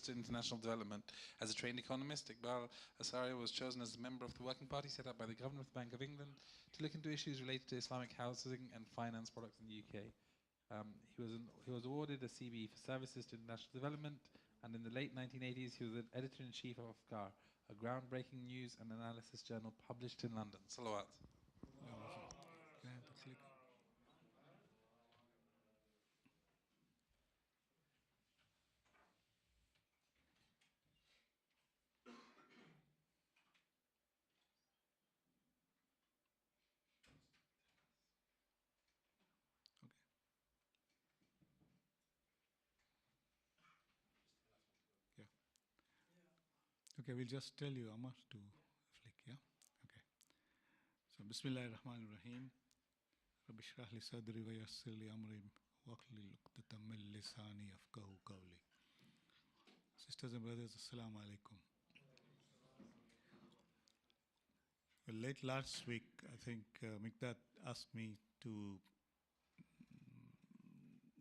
to international development. As a trained economist, Iqbal Asaria was chosen as a member of the working party set up by the Governor of the Bank of England to look into issues related to Islamic housing and finance products in the UK. He was awarded a CBE for services to international development, and in the late 1980s he was an editor-in-chief of Afkar, a groundbreaking news and analysis journal published in London. Salawat. Can I have the click? Okay. Yeah. Okay, we'll just tell you, Amar, to flick, yeah? Okay. So, Bismillahir Rahmanir Rahim. Rabbi shrah li sadri wa yassir li amri waqli luqdatam min lisani yafqahu qawli. Sisters and brothers, Assalamu alaikum. Well, late last week, I think Mikdad asked me to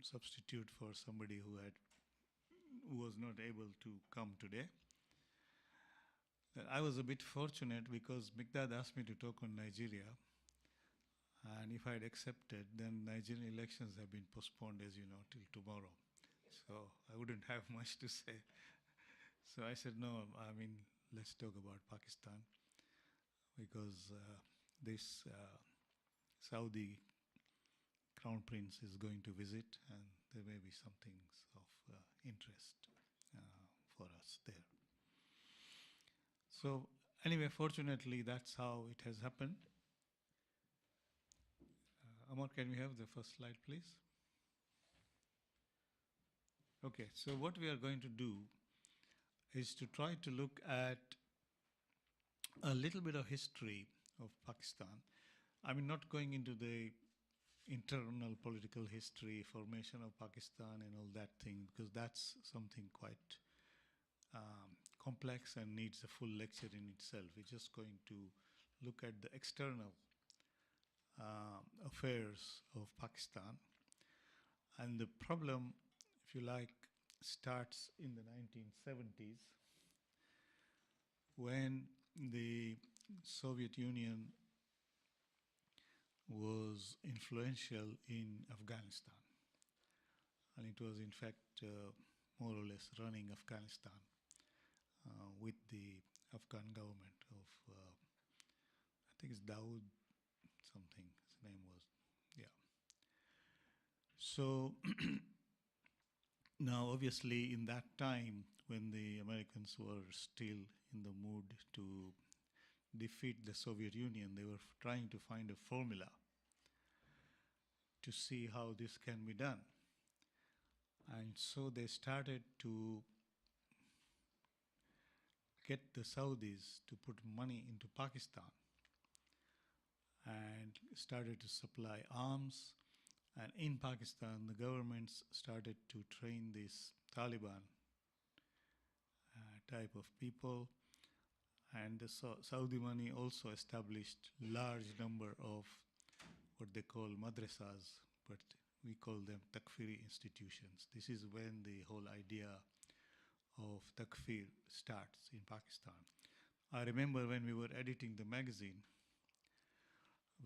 substitute for somebody who was not able to come today. I was a bit fortunate because Mikdad asked me to talk on Nigeria, and if I had accepted, then Nigerian elections have been postponed, as you know, till tomorrow. So I wouldn't have much to say. So I said, no, I mean, let's talk about Pakistan, because this Saudi Crown Prince is going to visit, and there may be some things of interest for us there. So anyway, fortunately, that's how it has happened. Amar, can we have the first slide, please? Okay, so what we are going to do is to try to look at a little bit of history of Pakistan. I mean, not going into the internal political history, formation of Pakistan and all that thing, because that's something quite complex and needs a full lecture in itself. We're just going to look at the external affairs of Pakistan. And the problem, if you like, starts in the 1970s when the Soviet Union was influential in Afghanistan. And it was, in fact, more or less running Afghanistan with the Afghan government of, I think it's Dawood something, his name was, yeah. So now, obviously, in that time, when the Americans were still in the mood to defeat the Soviet Union, they were trying to find a formula to see how this can be done. And so they started to get the Saudis to put money into Pakistan and started to supply arms. And in Pakistan, the governments started to train these Taliban type of people. And the Saudi money also established large number of what they call madrasas, but we call them takfiri institutions. This is when the whole idea of takfir starts in Pakistan. I remember when we were editing the magazine,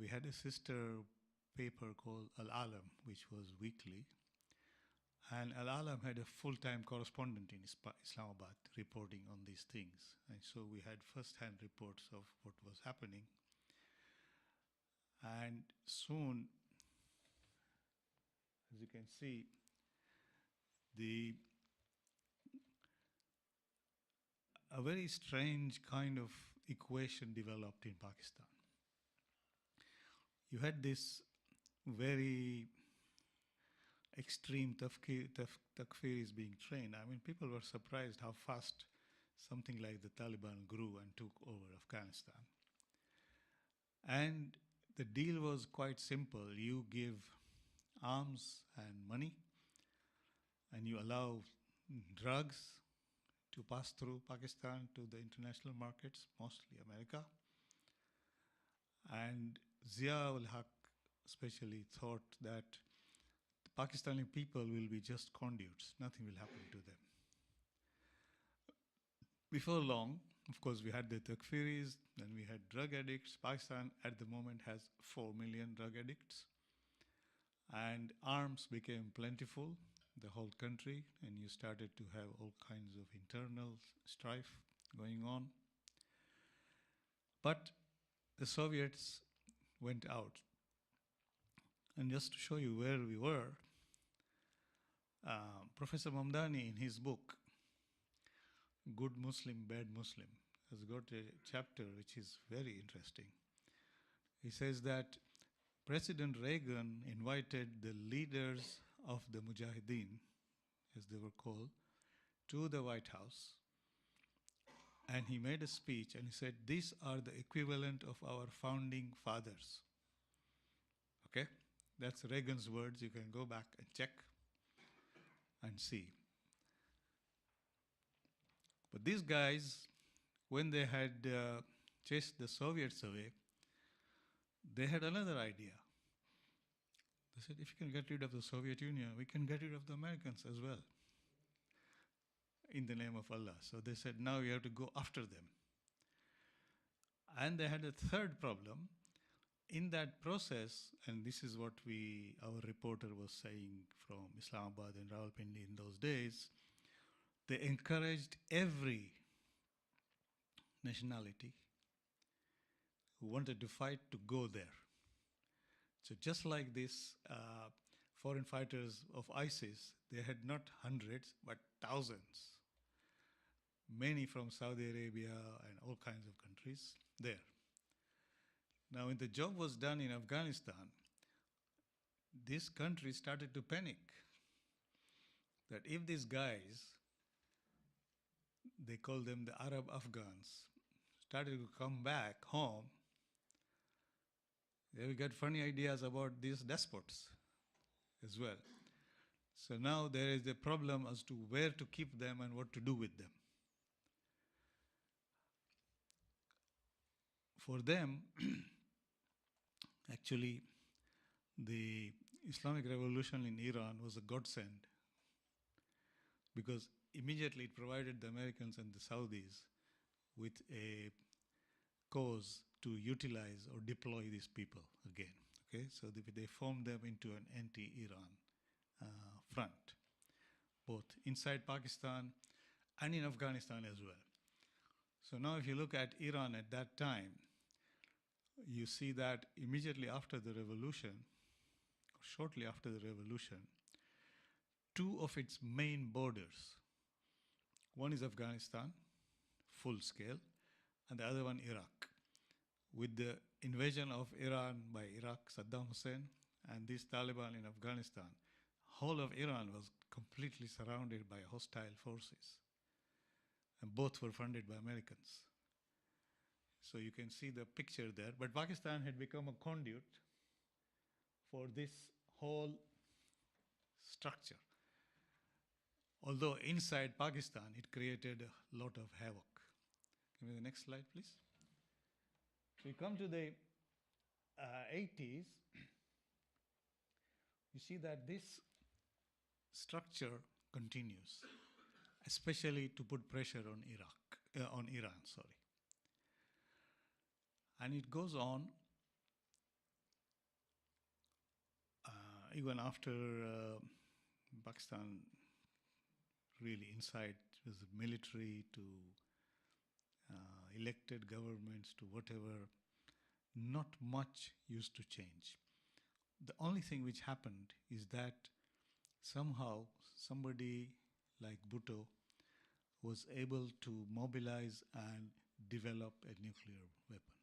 we had a sister paper called Al-Alam, which was weekly. And Al-Alam had a full-time correspondent in Islamabad reporting on these things. And so we had first-hand reports of what was happening. And soon, as you can see, a very strange kind of equation developed in Pakistan. You had this very extreme takfir is being trained. I mean, people were surprised how fast something like the Taliban grew and took over Afghanistan. And the deal was quite simple. You give arms and money, and you allow drugs to pass through Pakistan to the international markets, mostly America. And Zia-ul-Haq especially thought that the Pakistani people will be just conduits. Nothing will happen to them. before long, of course, we had the Takfiris, then we had drug addicts. Pakistan at the moment has 4 million drug addicts. And arms became plentiful, the whole country, and you started to have all kinds of internal strife going on. But the Soviets went out. And just to show you where we were, Professor Mamdani, in his book, Good Muslim, Bad Muslim, has got a chapter which is very interesting. He says that President Reagan invited the leaders of the Mujahideen, as they were called, to the White House. And he made a speech and he said, these are the equivalent of our founding fathers. Okay? That's Reagan's words. You can go back and check and see. But these guys, when they had chased the Soviets away, they had another idea. They said, if you can get rid of the Soviet Union, we can get rid of the Americans as well, in the name of Allah. So they said, now we have to go after them. And they had a third problem. In that process, and this is what our reporter was saying from Islamabad and Rawalpindi in those days, they encouraged every nationality who wanted to fight to go there. So just like this, foreign fighters of ISIS, they had not hundreds, but thousands. Many from Saudi Arabia and all kinds of countries there. Now, when the job was done in Afghanistan, this country started to panic that if these guys, they call them the Arab Afghans, started to come back home, they got funny ideas about these despots as well. So now there is a problem as to where to keep them and what to do with them. For them, actually, the Islamic Revolution in Iran was a godsend because immediately it provided the Americans and the Saudis with a cause to utilize or deploy these people again. Okay, so they formed them into an anti-Iran front, both inside Pakistan and in Afghanistan as well. So now if you look at Iran at that time, you see that immediately after the revolution, or shortly after the revolution, two of its main borders, one is Afghanistan, full scale, and the other one Iraq. With the invasion of Iran by Iraq, Saddam Hussein, and these Taliban in Afghanistan, whole of Iran was completely surrounded by hostile forces. And both were funded by Americans. So you can see the picture there. But Pakistan had become a conduit for this whole structure. Although inside Pakistan, it created a lot of havoc. Give me the next slide, please. So you come to the 80s, you see that this structure continues, especially to put pressure on Iran, sorry. And it goes on even after Pakistan really inside was military to elected governments to whatever, not much used to change. The only thing which happened is that somehow somebody like Bhutto was able to mobilize and develop a nuclear weapon.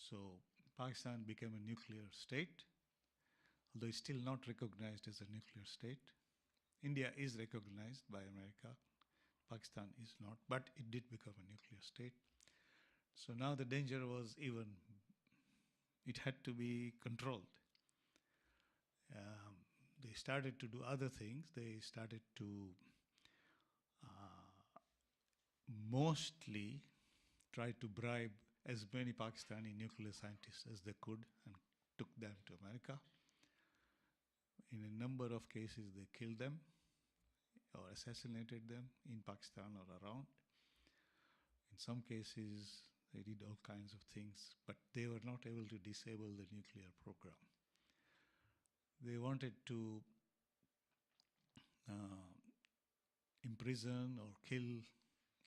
So Pakistan became a nuclear state, although it's still not recognized as a nuclear state. India is recognized by America. Pakistan is not, but it did become a nuclear state. So now the danger was even, it had to be controlled. They started to do other things. They started to mostly try to bribe as many Pakistani nuclear scientists as they could and took them to America. In a number of cases, they killed them. or assassinated them in Pakistan or around. In some cases, they did all kinds of things, but they were not able to disable the nuclear program. They wanted to imprison or kill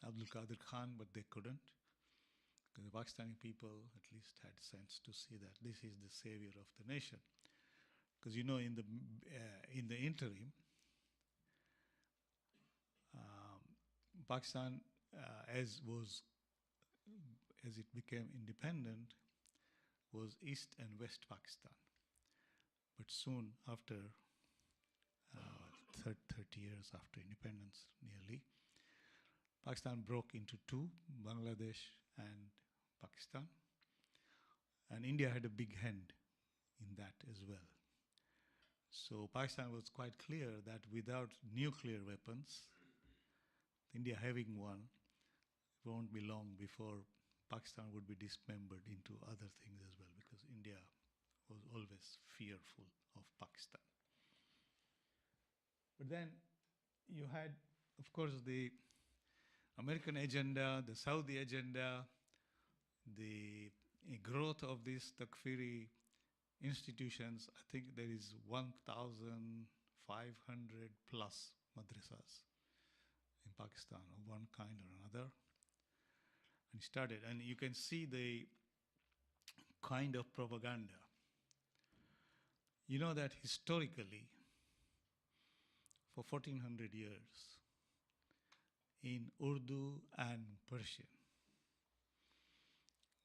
Abdul Qadir Khan, but they couldn't. Because the Pakistani people at least had sense to see that this is the savior of the nation. Because you know, in the interim, Pakistan, as it became independent, was East and West Pakistan. But soon after, 30 years after independence, nearly, Pakistan broke into two, Bangladesh and Pakistan. And India had a big hand in that as well. So Pakistan was quite clear that without nuclear weapons, India having one, it won't be long before Pakistan would be dismembered into other things as well, because India was always fearful of Pakistan. But then you had, of course, the American agenda, the Saudi agenda, the growth of these Takfiri institutions. I think there is 1,500 plus madrasas in Pakistan of one kind or another. And started, and you can see the kind of propaganda. You know that historically, for 1400 years, in Urdu and Persian,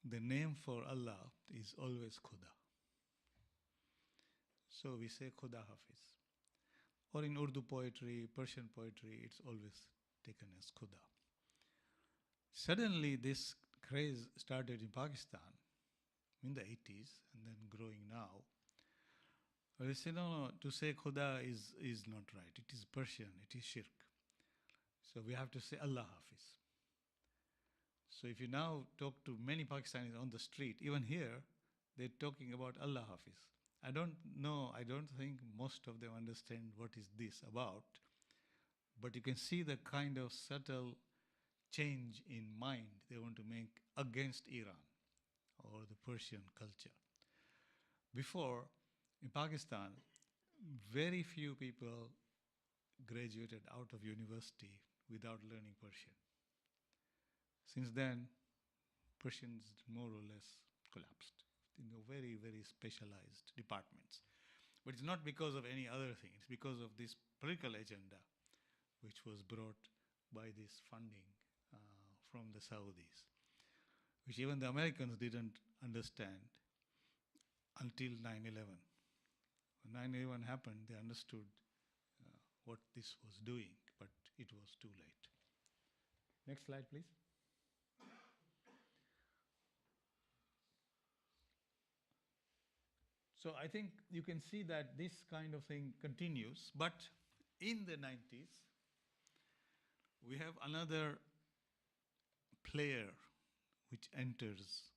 the name for Allah is always Khuda. So we say Khuda Hafiz. Or in Urdu poetry, Persian poetry, it's always taken as Khuda. Suddenly this craze started in Pakistan in the 80s and then growing now. They say, no, to say Khuda is not right. It is Persian, it is shirk. So we have to say Allah Hafiz. So if you now talk to many Pakistanis on the street, even here, they're talking about Allah Hafiz. I don't think most of them understand what is this about, but you can see the kind of subtle change in mind they want to make against Iran or the Persian culture. Before, in Pakistan, very few people graduated out of university without learning Persian. Since then, Persians more or less collapsed in the very, very specialized departments. But it's not because of any other thing. It's because of this political agenda which was brought by this funding from the Saudis, which even the Americans didn't understand until 9/11. When 9/11 happened, they understood what this was doing, but it was too late. Next slide, please. So I think you can see that this kind of thing continues, but in the 90s, we have another player which enters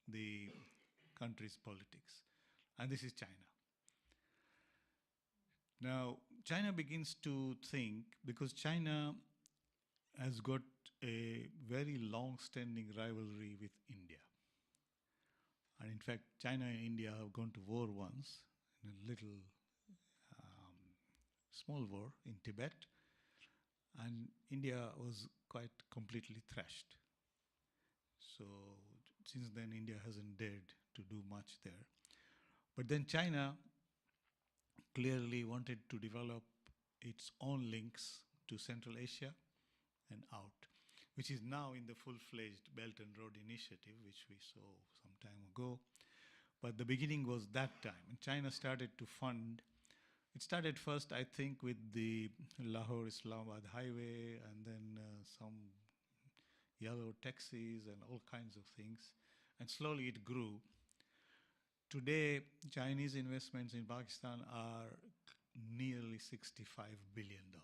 the country's politics, and this is China. Now, China begins to think, because China has got a very long-standing rivalry with India. And in fact, China and India have gone to war once, in a little small war in Tibet, and India was quite completely thrashed. So since then, India hasn't dared to do much there. But then China clearly wanted to develop its own links to Central Asia and out, which is now in the full-fledged Belt and Road Initiative, which we saw some time ago. But the beginning was that time, and China started to fund. It started first, I think, with the Lahore-Islamabad highway, and then some yellow taxis and all kinds of things, and slowly it grew. Today, Chinese investments in Pakistan are nearly $65 billion.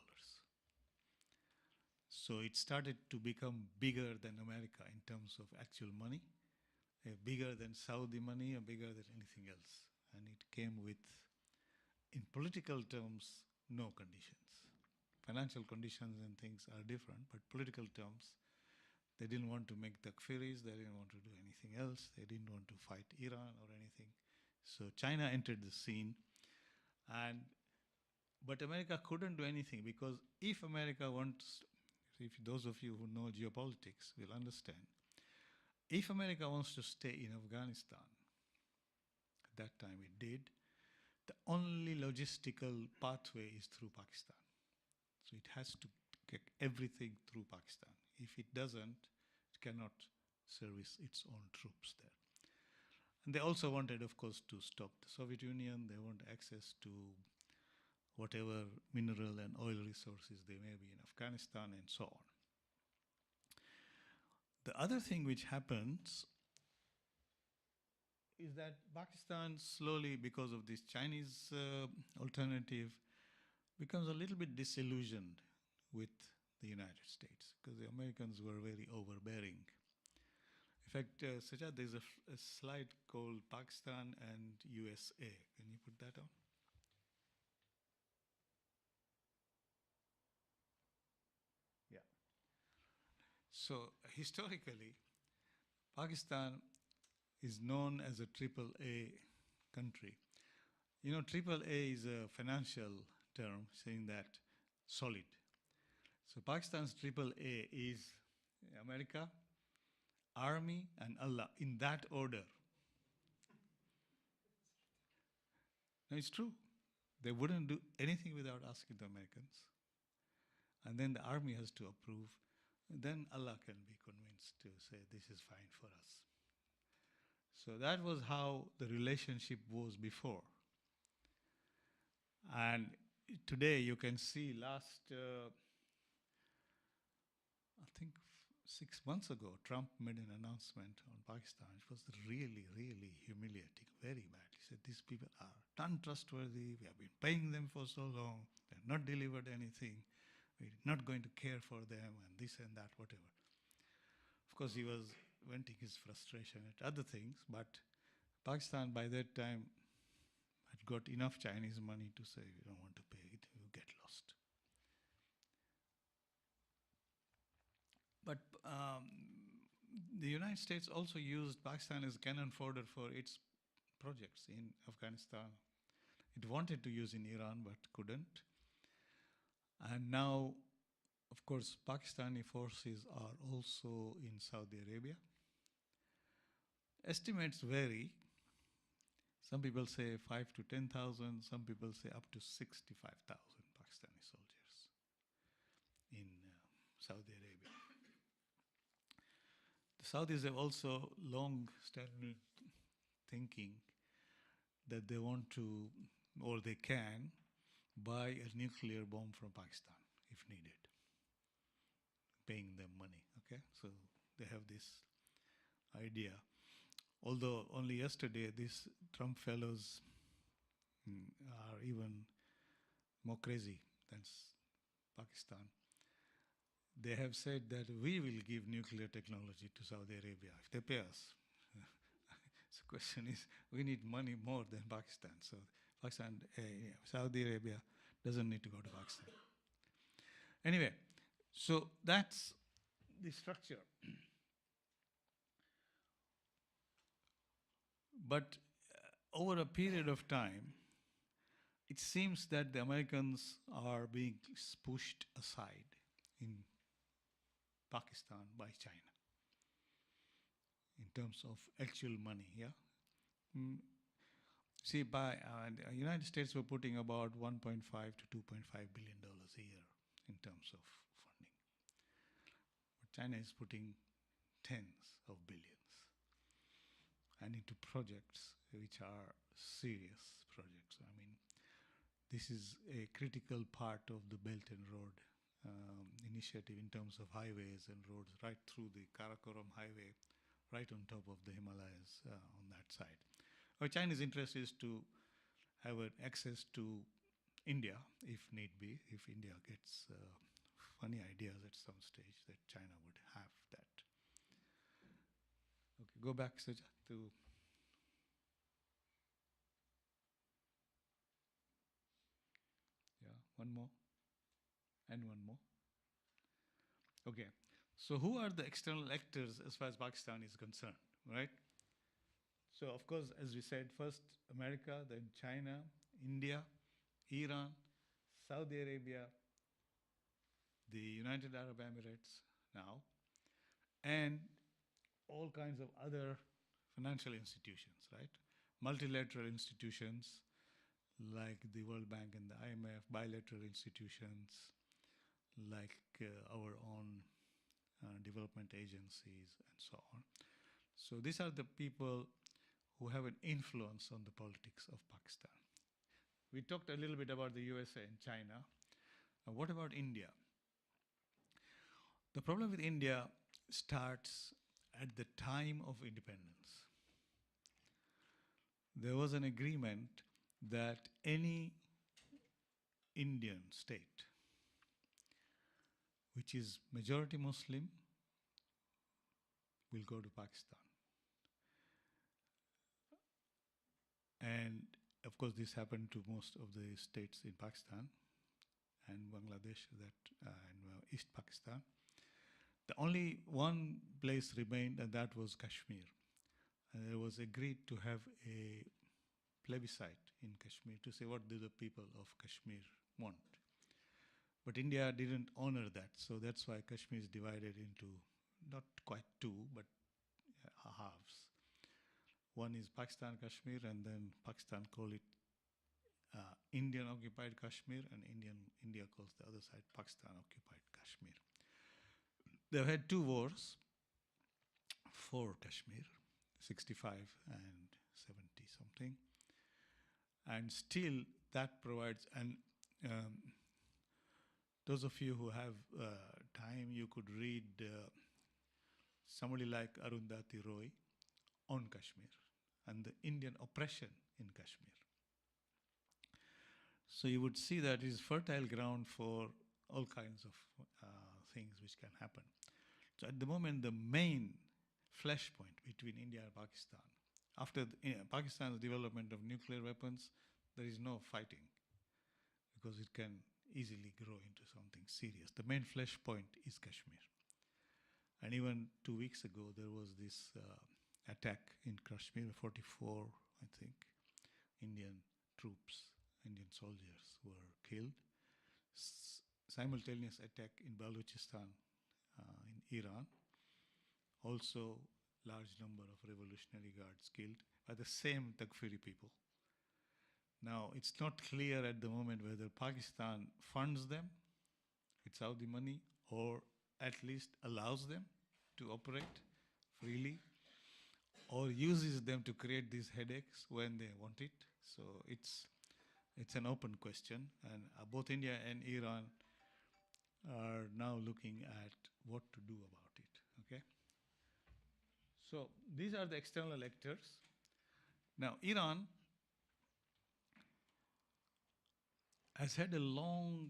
So it started to become bigger than America in terms of actual money, bigger than Saudi money, and bigger than anything else. And it came with, in political terms, no conditions. financial conditions and things are different, but political terms, they didn't want to make takfiris, they didn't want to do anything else, they didn't want to fight Iran or anything. So China entered the scene, but America couldn't do anything, because if America wants, if those of you who know geopolitics will understand, if America wants to stay in Afghanistan, at that time it did, the only logistical pathway is through Pakistan. So it has to get everything through Pakistan. If it doesn't, it cannot service its own troops there. And they also wanted, of course, to stop the Soviet Union. They want access to whatever mineral and oil resources there may be in Afghanistan and so on. The other thing which happens is that Pakistan slowly, because of this Chinese alternative, becomes a little bit disillusioned with the United States, because the Americans were very overbearing. In fact, Sajjad, there's a slide called Pakistan and USA. Can you put that on? Yeah. So historically, Pakistan is known as a triple A country. You know, triple A is a financial term saying that solid. So Pakistan's triple A is America, Army, and Allah, in that order. No, it's true. They wouldn't do anything without asking the Americans. And then the Army has to approve. Then Allah can be convinced to say, this is fine for us. So that was how the relationship was before. And today you can see last, I think 6 months ago, Trump made an announcement on Pakistan. It was really, really humiliating, very bad. He said, these people are untrustworthy. We have been paying them for so long. They have not delivered anything. We're not going to care for them, and this and that, whatever. Of course, he was venting his frustration at other things, but Pakistan by that time had got enough Chinese money to say, we don't want to pay it, you get lost. But the United States also used Pakistan as cannon fodder for its projects in Afghanistan. It wanted to use in Iran, but couldn't. And now, of course, Pakistani forces are also in Saudi Arabia. Estimates vary. Some people say 5 to 10,000, some people say up to 65,000 Pakistani soldiers in Saudi Arabia. The Saudis have also long standing thinking that they want to, or they can, buy a nuclear bomb from Pakistan if needed, paying them money, okay? So they have this idea. Although only yesterday these Trump fellows are even more crazy than Pakistan. They have said that we will give nuclear technology to Saudi Arabia if they pay us. So the question is, we need money more than Pakistan. So Pakistan, Saudi Arabia doesn't need to go to Pakistan. Anyway, so that's the structure. But over a period of time, it seems that the Americans are being pushed aside in Pakistan by China in terms of actual money, yeah? See, by the United States were putting about $1.5 to $2.5 billion a year in terms of funding. But China is putting tens of billions and into projects which are serious projects. I mean, this is a critical part of the Belt and Road initiative in terms of highways and roads right through the Karakoram highway, right on top of the Himalayas on that side. Our Chinese interest is to have access to India if need be, if India gets funny ideas at some stage that China would have that. Okay, go back, Sajjad, to one more. And one more. Okay. So who are the external actors as far as Pakistan is concerned, right? So of course, as we said, first America, then China, India, Iran, Saudi Arabia, the United Arab Emirates now, and all kinds of other financial institutions, right? Multilateral institutions like the World Bank and the IMF, bilateral institutions like our own development agencies and so on. So these are the people who have an influence on the politics of Pakistan. We talked a little bit about the USA and China. What about India? The problem with India starts at the time of independence. There was an agreement that any Indian state which is majority Muslim will go to Pakistan. And of course, this happened to most of the states in Pakistan and Bangladesh and East Pakistan. The only one place remained, and that was Kashmir. And it was agreed to have a plebiscite in Kashmir to say what do the people of Kashmir want. But India didn't honor that, so that's why Kashmir is divided into not quite two, but halves. One is Pakistan Kashmir, and then Pakistan call it Indian occupied Kashmir, and India calls the other side Pakistan occupied Kashmir. They've had two wars for Kashmir, 65 and 70 something, and still that provides, and those of you who have time, you could read somebody like Arundhati Roy on Kashmir and the Indian oppression in Kashmir. So you would see that it is fertile ground for all kinds of things which can happen. So at the moment, the main flashpoint between India and Pakistan, after Pakistan's development of nuclear weapons, there is no fighting because it can easily grow into something serious. The main flashpoint is Kashmir. And even 2 weeks ago, there was this attack in Kashmir, 44, I think, Indian troops, Indian soldiers were killed. Simultaneous attack in Balochistan, in Iran. Also, large number of revolutionary guards killed by the same Takfiri people. Now, it's not clear at the moment whether Pakistan funds them with Saudi money or at least allows them to operate freely or uses them to create these headaches when they want it. So it's an open question, and both India and Iran are now looking at what to do about it, okay? So these are the external actors. Now, Iran has had a long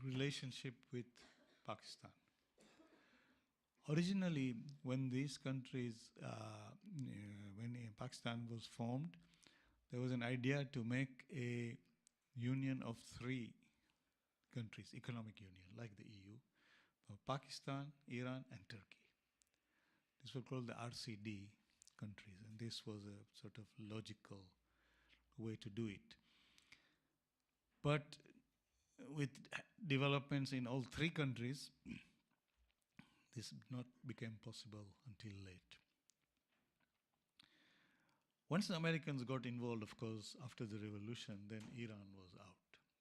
relationship with Pakistan. Originally, when these countries, when Pakistan was formed, there was an idea to make a union of three countries, economic union, like the EU, of Pakistan, Iran, and Turkey. These were called the RCD countries, and this was a sort of logical way to do it. But with developments in all three countries, this not became possible until late. Once the Americans got involved, of course, after the revolution, then Iran was out.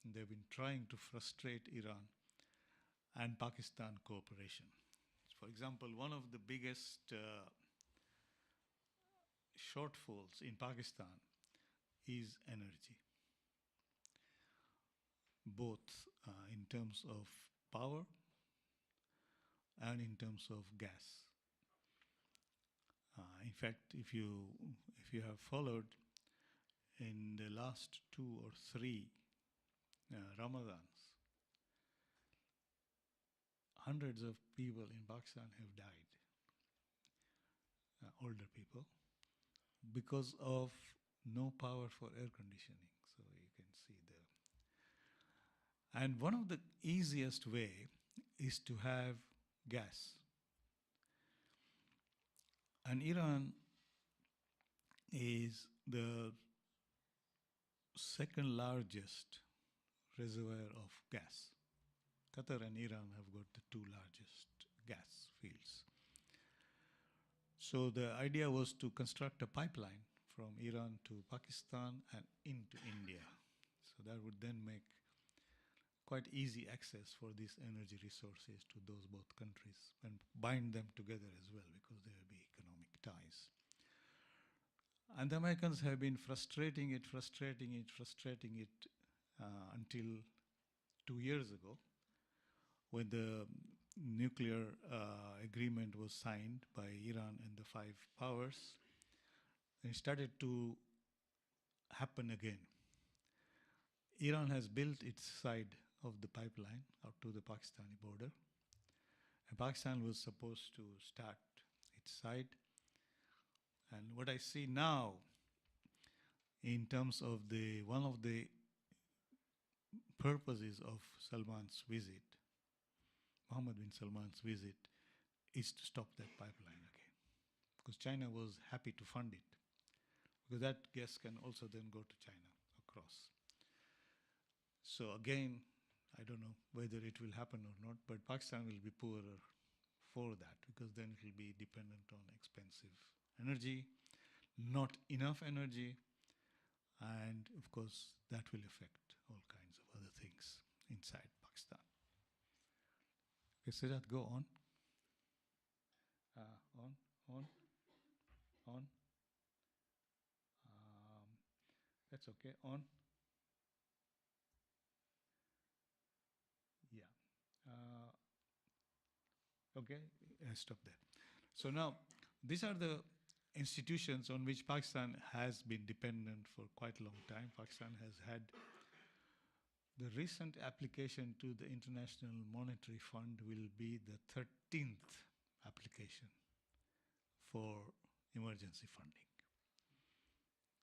And they've been trying to frustrate Iran and Pakistan cooperation. For example, one of the biggest shortfalls in Pakistan is energy, both in terms of power and in terms of gas. In fact, if you have followed in the last 2 or 3 Ramadans, hundreds of people in Pakistan have died, older people, because of no power for air conditioning. So you can see And one of the easiest way is to have gas. And Iran is the second largest reservoir of gas. Qatar and Iran have got the two largest gas fields. So the idea was to construct a pipeline from Iran to Pakistan and into India. So that would then make quite easy access for these energy resources to those both countries and bind them together as well, because there will be economic ties. And the Americans have been frustrating it until 2 years ago, when the nuclear agreement was signed by Iran and the five powers. It started to happen again. Iran has built its side of the pipeline up to the Pakistani border. And Pakistan was supposed to start its side. And what I see now, in terms of one of the purposes of Salman's visit, Mohammed bin Salman's visit, is to stop that pipeline again. Because China was happy to fund it. Because that gas can also then go to China across. So again, I don't know whether it will happen or not, but Pakistan will be poorer for that, because then it will be dependent on expensive energy, not enough energy, and of course that will affect all kinds of other things inside Pakistan. Okay, Sajjad, go on. On. That's okay. On. Yeah. Okay, stop there. So now, these are the institutions on which Pakistan has been dependent for quite a long time. Pakistan has had the recent application to the International Monetary Fund will be the 13th application for emergency funding.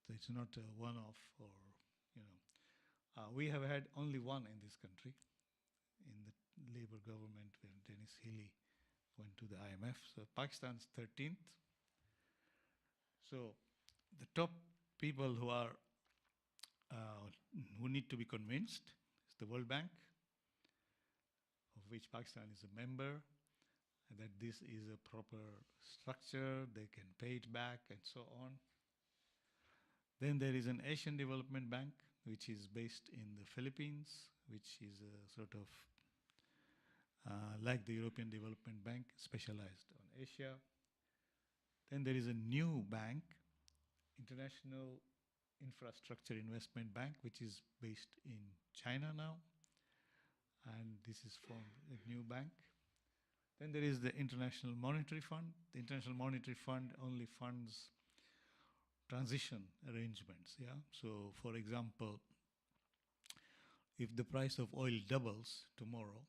So it's not a one-off, or, you know. We have had only one in this country, in the Labour government, when Dennis Healy went to the IMF. So Pakistan's 13th. So the top people who need to be convinced is the World Bank, of which Pakistan is a member, and that this is a proper structure, they can pay it back, and so on. Then there is an Asian Development Bank, which is based in the Philippines, which is a sort of like the European Development Bank, specialized on Asia. Then there is a new bank, International Infrastructure Investment Bank, which is based in China now. And this is formed a new bank. Then there is the International Monetary Fund. The International Monetary Fund only funds transition arrangements. Yeah. So, for example, if the price of oil doubles tomorrow,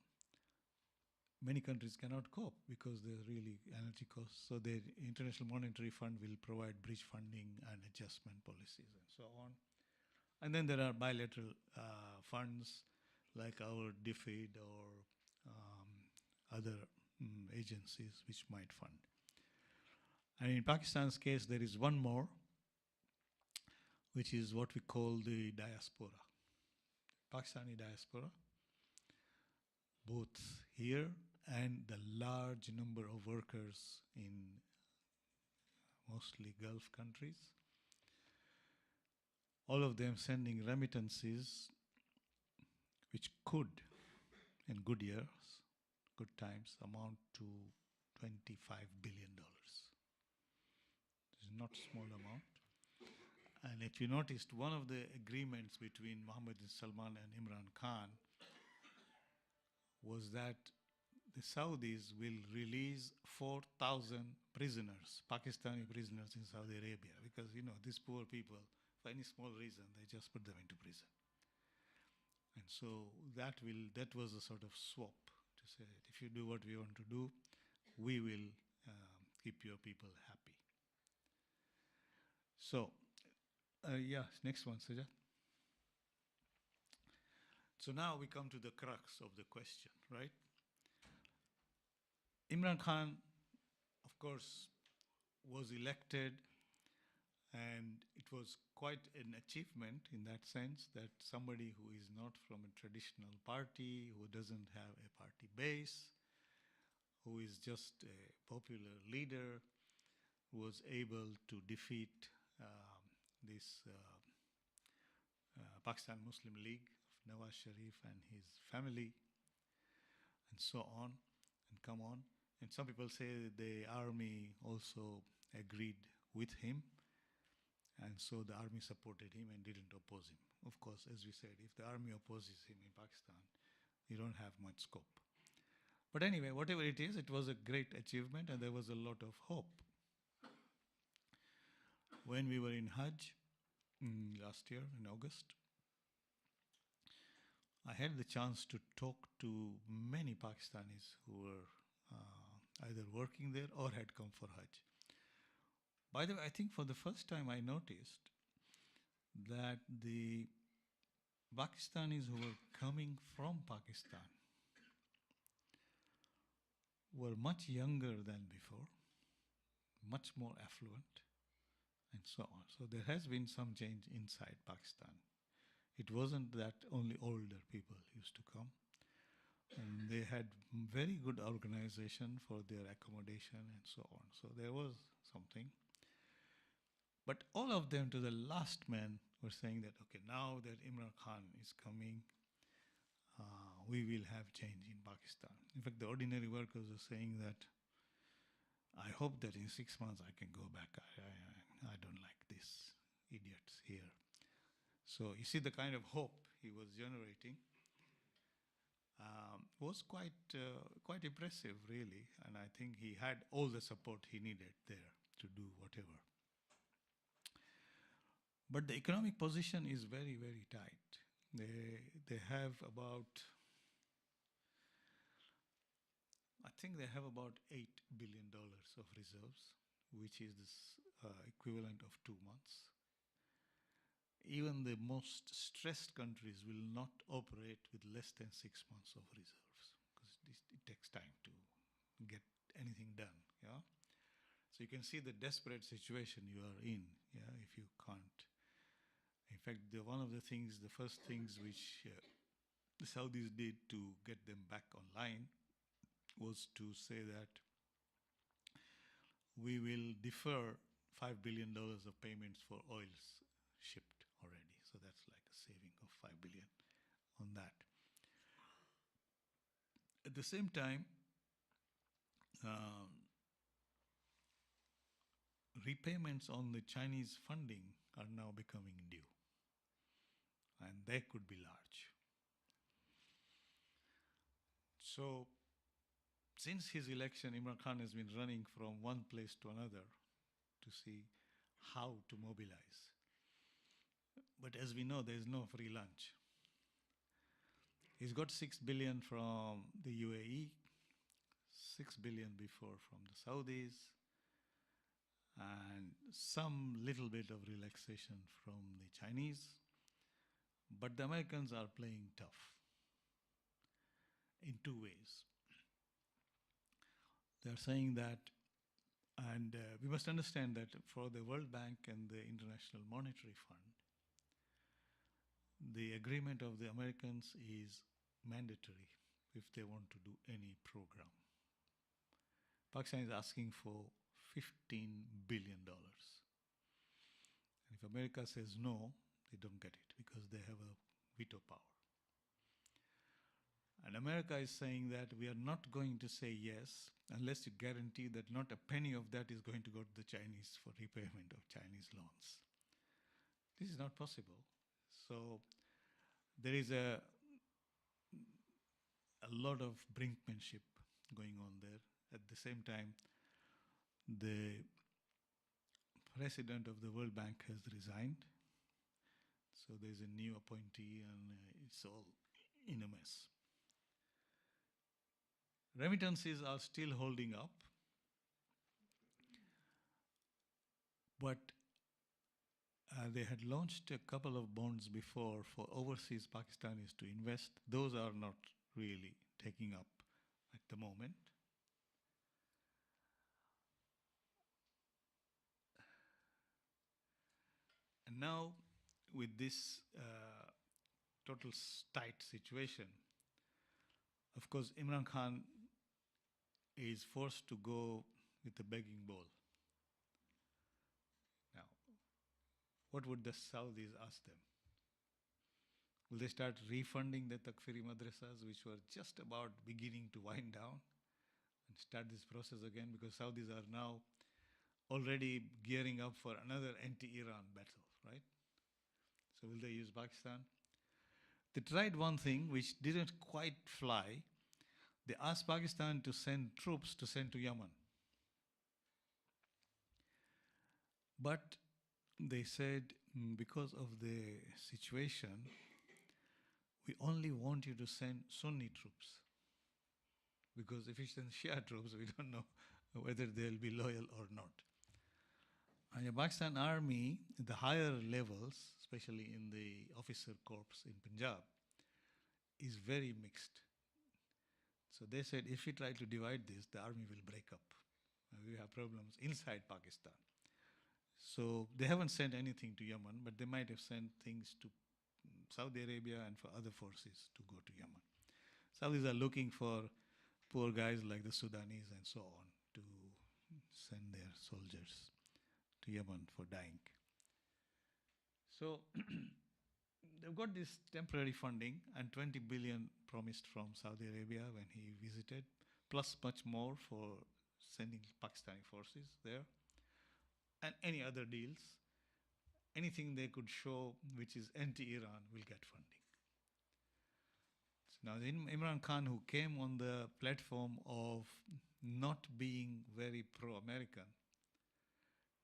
many countries cannot cope because there's really energy costs. So the International Monetary Fund will provide bridge funding and adjustment policies and so on. And then there are bilateral funds like our DFID or other agencies which might fund. And in Pakistan's case, there is one more, which is what we call the diaspora, Pakistani diaspora, both here and the large number of workers in mostly Gulf countries. All of them sending remittances, which could, in good years, good times, amount to $25 billion. This is not a small amount. And if you noticed, one of the agreements between Mohammed bin Salman and Imran Khan was that the Saudis will release 4,000 prisoners, Pakistani prisoners in Saudi Arabia, because, you know, these poor people, for any small reason, they just put them into prison. And so that was a sort of swap to say, if you do what we want to do, we will keep your people happy. So, yeah, next one, Sajjad. So now we come to the crux of the question, right? Imran Khan, of course, was elected, and it was quite an achievement in that sense that somebody who is not from a traditional party, who doesn't have a party base, who is just a popular leader, was able to defeat this Pakistan Muslim League of Nawaz Sharif and his family, and so on, and come on. And some people say the army also agreed with him, and so the army supported him and didn't oppose him. Of course, as we said, if the army opposes him in Pakistan, you don't have much scope. But anyway, whatever it is, it was a great achievement and there was a lot of hope. When we were in Hajj last year in August, I had the chance to talk to many Pakistanis who were either working there or had come for Hajj. By the way, I think for the first time I noticed that the Pakistanis who were coming from Pakistan were much younger than before, much more affluent, and so on. So there has been some change inside Pakistan. It wasn't that only older people used to come. And they had very good organization for their accommodation and so on. So there was something. But all of them, to the last man, were saying that, okay, now that Imran Khan is coming, we will have change in Pakistan. In fact, the ordinary workers are saying that, I hope that in 6 months I can go back. I don't like these idiots here. So you see the kind of hope he was generating was quite impressive, really. And I think he had all the support he needed there to do whatever. But the economic position is very, very tight. They have about, I think they have about $8 billion of reserves, which is the equivalent of 2 months. Even the most stressed countries will not operate with less than 6 months of reserves because it takes time to get anything done. Yeah. So you can see the desperate situation you are in. Yeah, if you can't. In fact, one of the first things which the Saudis did to get them back online was to say that we will defer $5 billion of payments for oils shipped already. So that's like a saving of $5 billion on that. At the same time, repayments on the Chinese funding are now becoming due, and they could be large. So, since his election, Imran Khan has been running from one place to another to see how to mobilize. But as we know, there is no free lunch. He's got $6 billion from the UAE, $6 billion before from the Saudis, and some little bit of relaxation from the Chinese. But the Americans are playing tough in 2 ways. They're saying that, and we must understand that for the World Bank and the International Monetary Fund, the agreement of the Americans is mandatory if they want to do any program. Pakistan is asking for $15 billion. And if America says no, they don't get it because they have a veto power. And America is saying that we are not going to say yes unless you guarantee that not a penny of that is going to go to the Chinese for repayment of Chinese loans. This is not possible. So there is a lot of brinkmanship going on there. At the same time, the president of the World Bank has resigned. So there's a new appointee and it's all in a mess. Remittances are still holding up, but They had launched a couple of bonds before for overseas Pakistanis to invest. Those are not really taking up at the moment. And now, with this total tight situation, of course, Imran Khan is forced to go with a begging bowl. Now, what would the Saudis ask them? Will they start refunding the Takfiri madrasas, which were just about beginning to wind down, and start this process again? Because Saudis are now already gearing up for another anti-Iran battle, right? So will they use Pakistan? They tried one thing which didn't quite fly. They asked Pakistan to send troops to send to Yemen. But they said, because of the situation, we only want you to send Sunni troops. Because if you send Shia troops, we don't know whether they'll be loyal or not. And the Pakistan army, the higher levels, especially in the officer corps in Punjab, is very mixed. So they said, if we try to divide this, the army will break up. We have problems inside Pakistan. So they haven't sent anything to Yemen, but they might have sent things to Saudi Arabia and for other forces to go to Yemen. Saudis are looking for poor guys like the Sudanese and so on to send their soldiers to Yemen for dying. So they've got this temporary funding and 20 billion promised from Saudi Arabia when he visited, plus much more for sending Pakistani forces there, and any other deals. Anything they could show which is anti-Iran will get funding. So now Imran Khan, who came on the platform of not being very pro-American,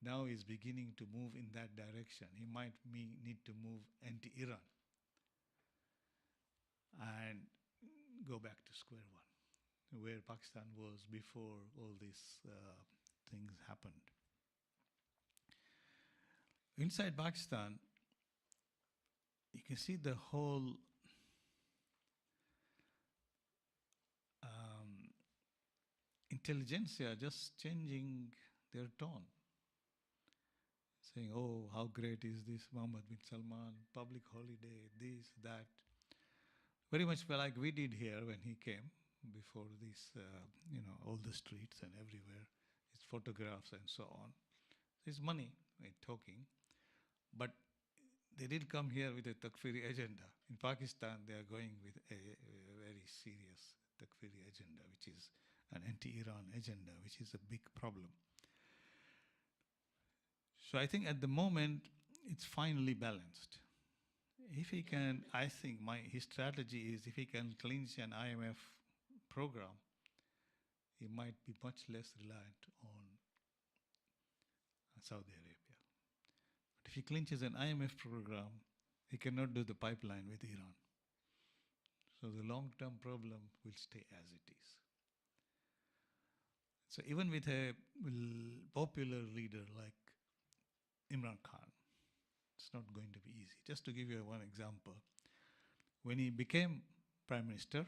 now is beginning to move in that direction. He might need to move anti-Iran and go back to square one, where Pakistan was before all these things happened. Inside Pakistan, you can see the whole intelligentsia just changing their tone, saying, oh, how great is this Mohammed bin Salman, public holiday, this, that. Very much like we did here when he came, before this, all the streets and everywhere, his photographs and so on. His money, talking. But they did come here with a Takfiri agenda. In Pakistan, they are going with a very serious Takfiri agenda, which is an anti-Iran agenda, which is a big problem. So I think at the moment, it's finally balanced. If he can, I think his strategy is if he can clinch an IMF program, he might be much less reliant on Saudi Arabia. But if he clinches an IMF program, he cannot do the pipeline with Iran. So the long-term problem will stay as it is. So even with a popular leader like Imran Khan, it's not going to be easy. Just to give you one example, when he became Prime Minister,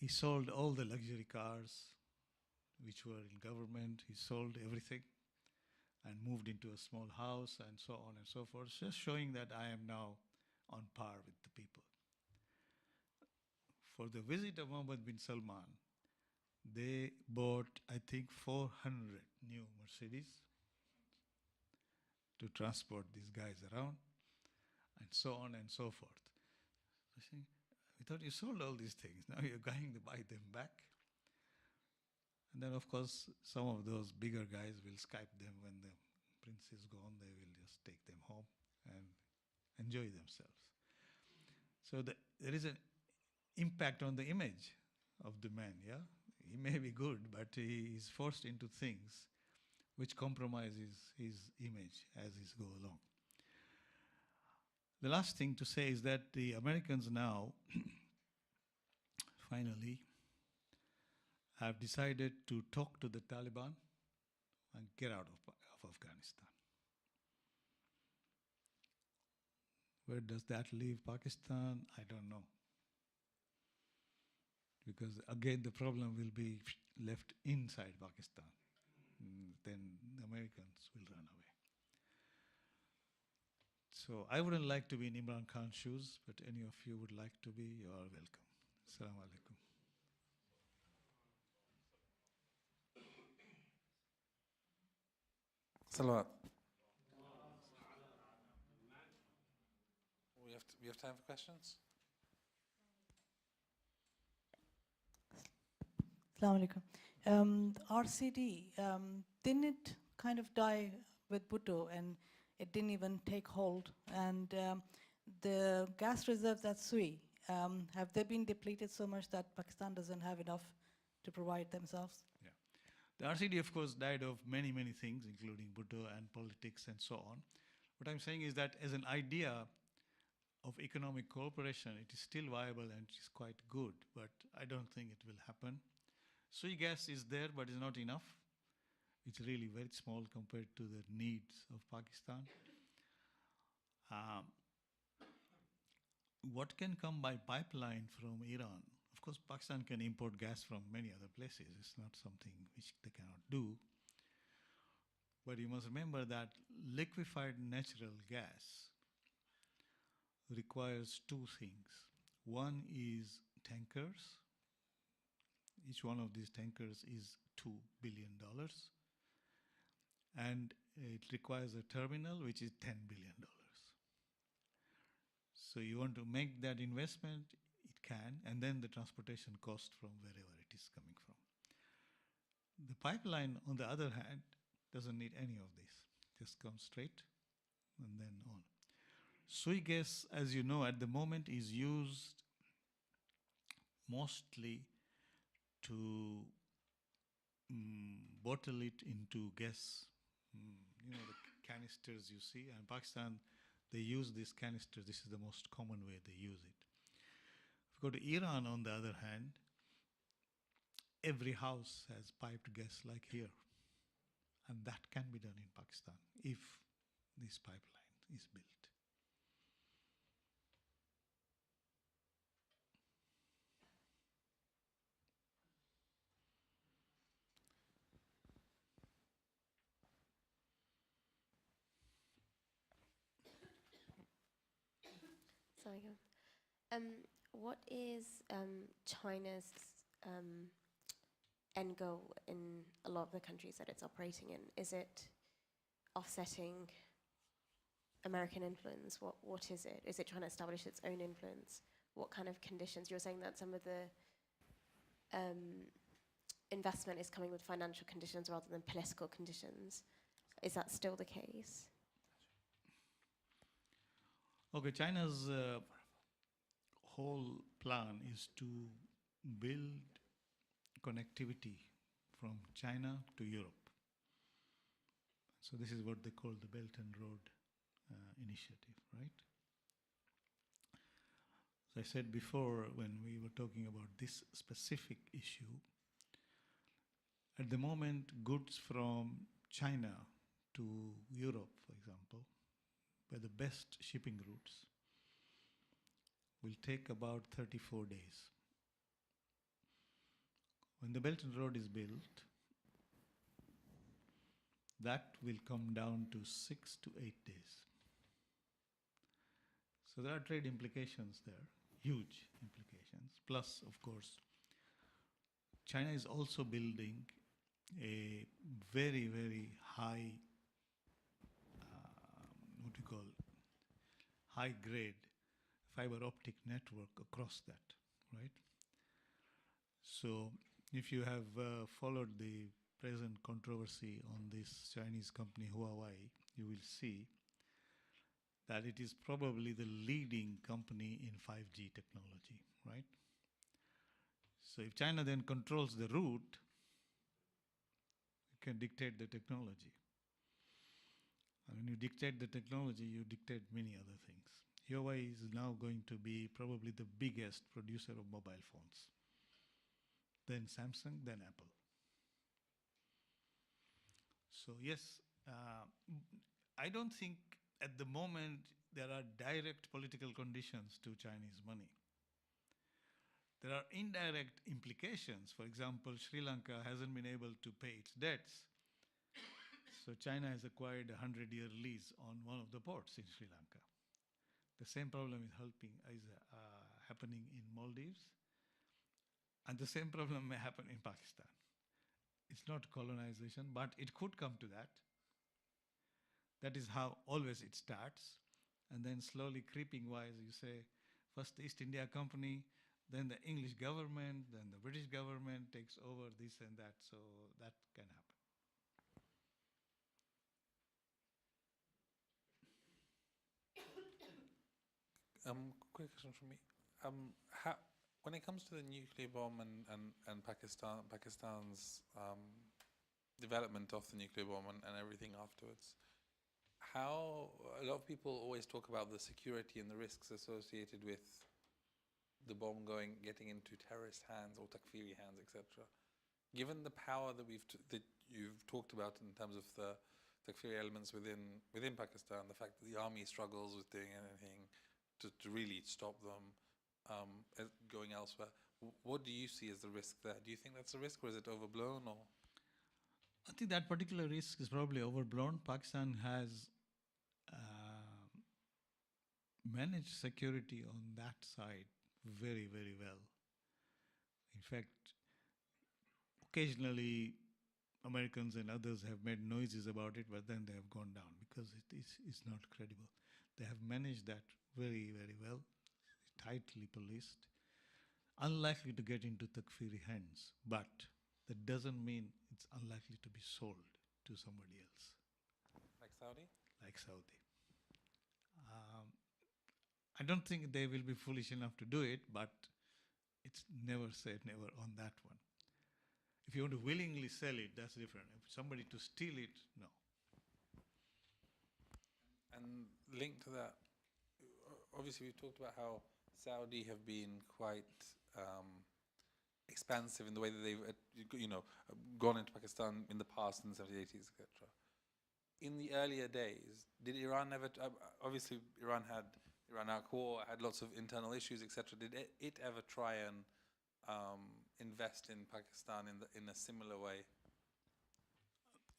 he sold all the luxury cars which were in government. He sold everything and moved into a small house and so on and so forth, just showing that I am now on par with the people. For the visit of Mohammed bin Salman, they bought, I think, 400 new Mercedes to transport these guys around, and so on and so forth. I think, we thought you sold all these things. Now you're going to buy them back. And then, of course, some of those bigger guys will Skype them when the prince is gone. They will just take them home and enjoy themselves. So there is an impact on the image of the man, yeah? He may be good, but he is forced into things which compromises his image as he goes along. The last thing to say is that the Americans now finally have decided to talk to the Taliban and get out of Afghanistan. Where does that leave Pakistan? I don't know. Because again, the problem will be left inside Pakistan. Then the Americans will run away. So I wouldn't like to be in Imran Khan's shoes, but any of you would like to be, you are welcome. Assalamu alaikum. Salawat. We have time for questions? Assalamu alaikum. RCD, didn't it kind of die with Bhutto and it didn't even take hold? And the gas reserves at Sui, have they been depleted so much that Pakistan doesn't have enough to provide themselves? Yeah. The RCD, of course, died of many, many things, including Bhutto and politics and so on. What I'm saying is that as an idea of economic cooperation, it is still viable and it is quite good, but I don't think it will happen. Sui gas is there, but it's not enough. It's really very small compared to the needs of Pakistan. What can come by pipeline from Iran? Of course, Pakistan can import gas from many other places. It's not something which they cannot do. But you must remember that liquefied natural gas requires two things. One is tankers. Each one of these tankers is $2 billion. And it requires a terminal, which is $10 billion. So you want to make that investment, it can, and then the transportation cost from wherever it is coming from. The pipeline, on the other hand, doesn't need any of this. Just comes straight and then on. Sui gas, as you know, at the moment is used mostly to bottle it into gas. You know, the canisters you see, and Pakistan, they use these canisters. This is the most common way they use it. If you go to Iran, on the other hand, every house has piped gas like here. And that can be done in Pakistan if this pipeline is built. Sorry. What is China's end goal in a lot of the countries that it's operating in? Is it offsetting American influence? What is it? Is it trying to establish its own influence? What kind of conditions? You were saying that some of the investment is coming with financial conditions rather than political conditions. Is that still the case? Okay, China's whole plan is to build connectivity from China to Europe. So this is what they call the Belt and Road Initiative, right? As I said before, when we were talking about this specific issue, at the moment, goods from China to Europe, for example, by the best shipping routes, will take about 34 days. When the Belt and Road is built, that will come down to 6 to 8 days. So there are trade implications there, huge implications. Plus, of course, China is also building a very, very high, high-grade fiber optic network across that, right? So if you have followed the present controversy on this Chinese company Huawei, you will see that it is probably the leading company in 5G technology, right? So if China then controls the route, it can dictate the technology. And when you dictate the technology, you dictate many other things. Huawei is now going to be probably the biggest producer of mobile phones. Then Samsung, then Apple. So yes, I don't think at the moment there are direct political conditions to Chinese money. There are indirect implications. For example, Sri Lanka hasn't been able to pay its debts. So China has acquired a 100-year lease on one of the ports in Sri Lanka. The same problem is happening in Maldives. And the same problem may happen in Pakistan. It's not colonization, but it could come to that. That is how always it starts. And then slowly creeping wise, you say, first the East India Company, then the English government, then the British government takes over this and that. So that can happen. Quick question from me. When it comes to the nuclear bomb and Pakistan's development of the nuclear bomb and everything afterwards, how a lot of people always talk about the security and the risks associated with the bomb getting into terrorist hands or Takfiri hands, etc. Given the power that you've talked about in terms of the Takfiri elements within Pakistan, the fact that the army struggles with doing anything to really stop them going elsewhere, what do you see as the risk there? Do you think that's a risk, or is it overblown? Or I think that particular risk is probably overblown. Pakistan has managed security on that side very, very well. In fact, occasionally Americans and others have made noises about it, but then they have gone down because it's not credible. They have managed that very, very well, tightly policed, unlikely to get into Takfiri hands, but that doesn't mean it's unlikely to be sold to somebody else. like Saudi? Like Saudi. I don't think they will be foolish enough to do it, but it's never said never on that one. If you want to willingly sell it, that's different. If somebody to steal it, no. And linked to that, obviously we've talked about how Saudi have been quite expansive in the way that they've gone into Pakistan in the past in the 70s, 80s, etc. In the earlier days, did Iran ever? Obviously, Iran had Iraq War, had lots of internal issues, etc. Did it ever try and invest in Pakistan in a similar way?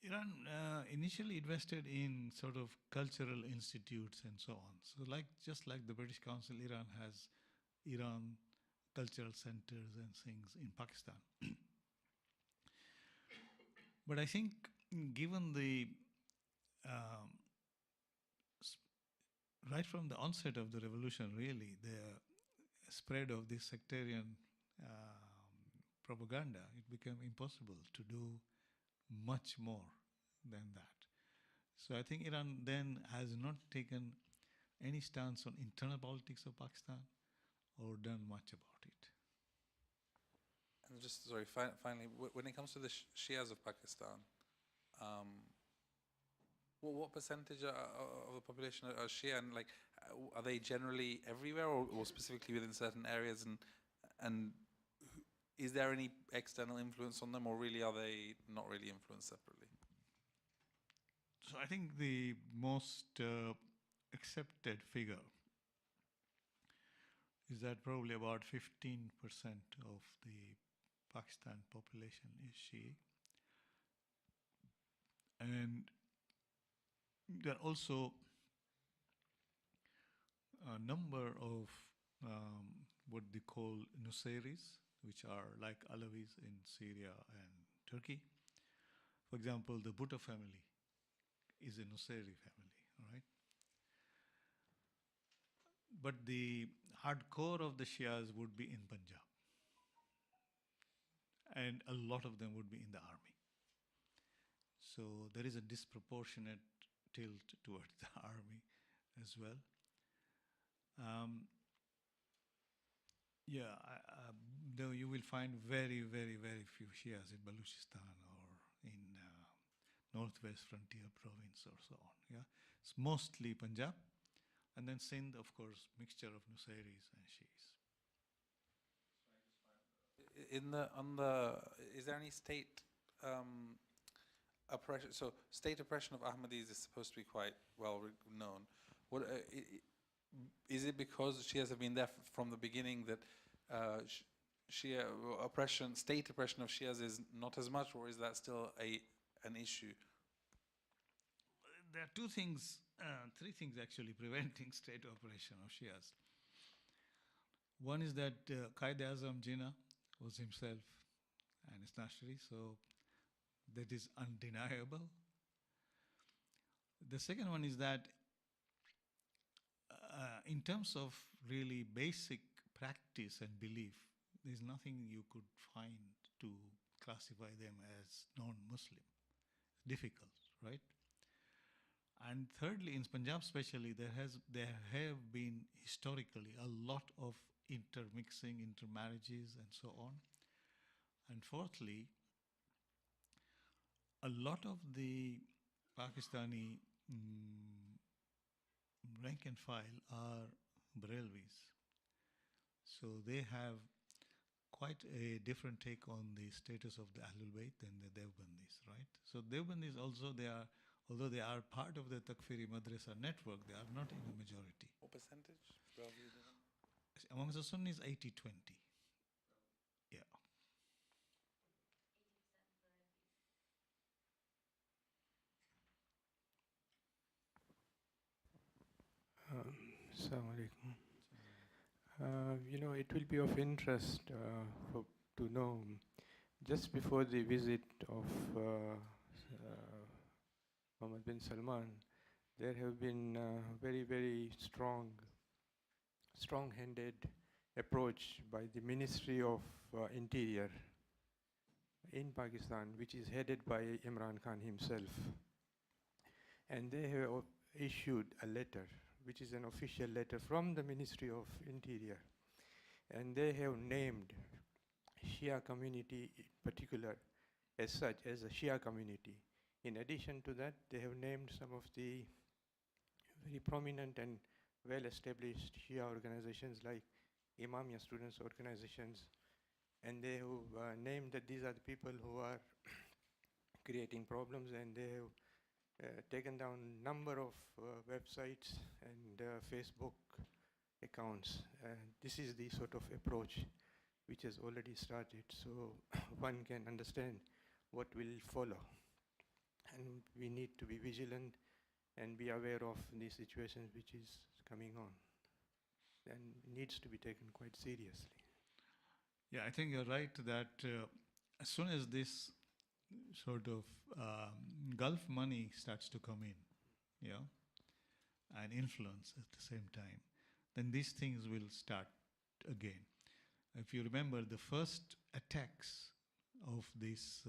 Iran initially invested in sort of cultural institutes and so on. So just like the British Council, Iran has Iran cultural centers and things in Pakistan. But I think given the right from the onset of the revolution, really, the spread of this sectarian propaganda, it became impossible to do much more than that. So I think Iran then has not taken any stance on internal politics of Pakistan or done much about it. And just, sorry, finally, when it comes to the Shias of Pakistan, what percentage of the population are Shia, and are they generally everywhere, or specifically within certain areas? And is there any external influence on them, or really are they not really influenced separately? So I think the most accepted figure is that probably about 15% of the Pakistan population is Shia. And there are also a number of what they call Nusayris, which are like Alawis in Syria and Turkey. For example, the Bhutto family is a Nusayri family, all right? But the hardcore of the Shias would be in Punjab. And a lot of them would be in the army. So there is a disproportionate tilt towards the army as well. Though you will find very, very, very few Shias in Baluchistan or in northwest frontier province or so on. Yeah, it's mostly Punjab, and then Sindh, of course, mixture of Nusayris and Shiis. Is there any state oppression? So state oppression of Ahmadis is supposed to be quite well known. What is it because Shias have been there from the beginning that Shia oppression, state oppression of Shias is not as much, or is that still an issue? There are two things, three things actually preventing state operation of Shias. One is that Qaid-e-Azam Jinnah was himself an Isnashri, so that is undeniable. The second one is that in terms of really basic practice and belief, there's nothing you could find to classify them as non-Muslim. Difficult, right? And thirdly, in Punjab especially, there have been historically a lot of intermixing, intermarriages, and so on. And fourthly, a lot of the Pakistani rank and file are Barelvis. So they have quite a different take on the status of the Ahlul Bayt than the Devbandis, right? So Devbandis also, although they are part of the Takfiri Madrasa network, they are not in a majority. What percentage? Amongst the Sunnis, 80-20. Yeah. Assalamu alaikum. It will be of interest to know, just before the visit of Mohammed bin Salman, there have been very, very strong-handed approach by the Ministry of Interior in Pakistan, which is headed by Imran Khan himself. And they have issued a letter, which is an official letter from the Ministry of Interior. And they have named Shia community in particular as such, as a Shia community. In addition to that, they have named some of the very prominent and well-established Shia organizations like Imamiya students organizations. And they have named that these are the people who are creating problems, and they have taken down a number of websites and Facebook accounts. This is the sort of approach which has already started, so one can understand what will follow. And we need to be vigilant and be aware of the situation which is coming on, and needs to be taken quite seriously. Yeah, I think you're right that as soon as this sort of Gulf money starts to come in, and influence at the same time, then these things will start again. If you remember, the first attacks of these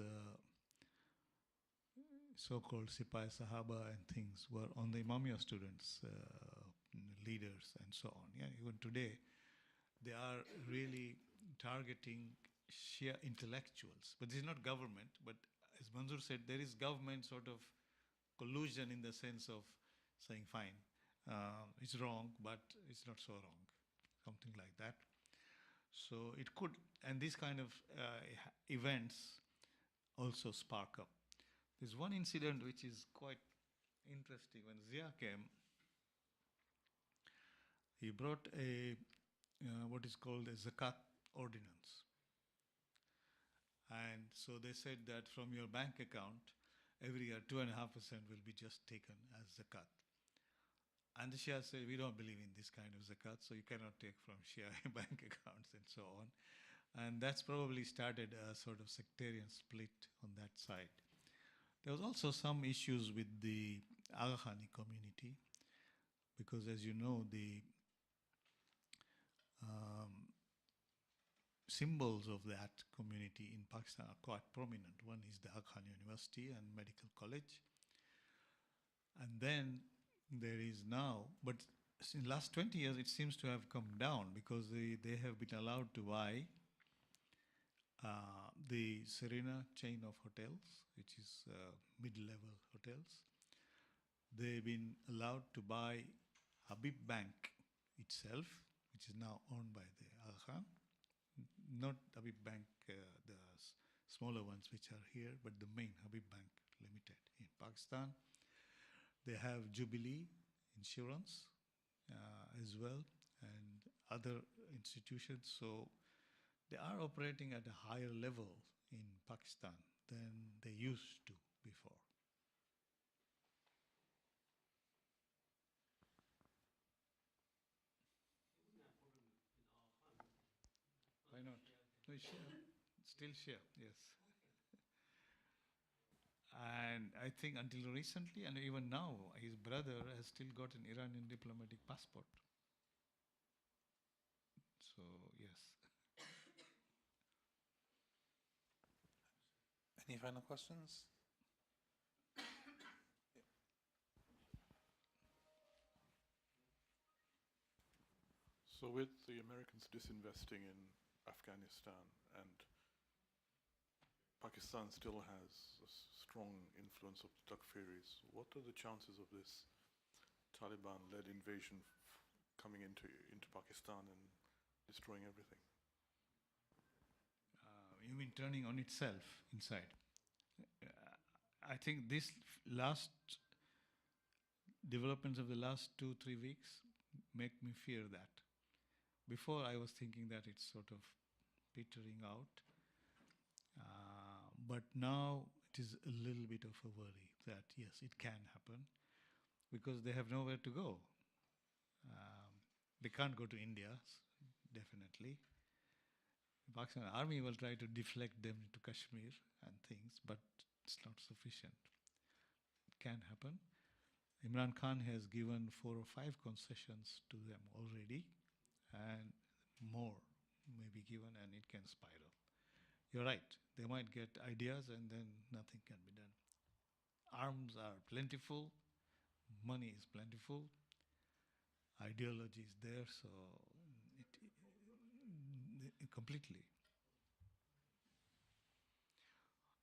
so-called Sipai Sahaba and things were on the Imamiya students, leaders, and so on. Yeah, even today, they are really targeting Shia intellectuals. But this is not government, but as Manzoor said, there is government sort of collusion in the sense of saying, fine, it's wrong, but it's not so wrong, something like that. So it could, and these kind of events also spark up. There's one incident which is quite interesting. When Zia came, he brought a what is called a zakat ordinance. And so they said that from your bank account, every year 2.5% will be just taken as zakat. And the Shia said, we don't believe in this kind of zakat, so you cannot take from Shia bank accounts and so on. And that's probably started a sort of sectarian split on that side. There was also some issues with the Aga Khani community, because as you know, the symbols of that community in Pakistan are quite prominent. One is the Aga Khan University and Medical College. And then there is now, but in the last 20 years, it seems to have come down because they have been allowed to buy the Serena chain of hotels, which is mid-level hotels. They've been allowed to buy Habib Bank itself, which is now owned by the Aga Khan. Not Habib Bank, the smaller ones which are here, but the main Habib Bank Limited in Pakistan. They have Jubilee Insurance, as well, and other institutions. So they are operating at a higher level in Pakistan than they used to before. Why not? No, share. Still share, yes. And I think until recently, and even now, his brother has still got an Iranian diplomatic passport. So, yes. Any final questions? So with the Americans disinvesting in Afghanistan and Pakistan still has a strong influence of the Takfiris, what are the chances of this Taliban-led invasion coming into Pakistan and destroying everything? You mean turning on itself inside? I think this last developments of the last 2-3 weeks make me fear that. Before I was thinking that it's sort of petering out, but now it is a little bit of a worry that yes, it can happen because they have nowhere to go. They can't go to India, definitely. The Pakistan army will try to deflect them to Kashmir and things, but it's not sufficient. It can happen. Imran Khan has given 4 or 5 concessions to them already, and more may be given, and it can spiral. You're right, they might get ideas and then nothing can be done. Arms are plentiful, money is plentiful, ideology is there, so it completely.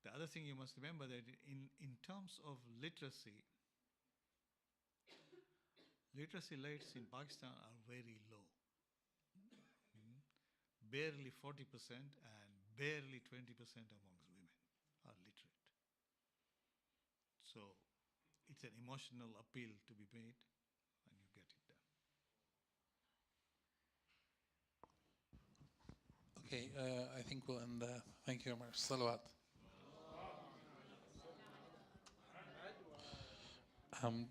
The other thing you must remember that in terms of literacy rates in Pakistan are very low. Barely 40% and barely 20% amongst women are literate. So it's an emotional appeal to be made and you get it done. Okay, I think we'll end there. Thank you, Omar. Salawat.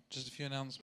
Just a few announcements.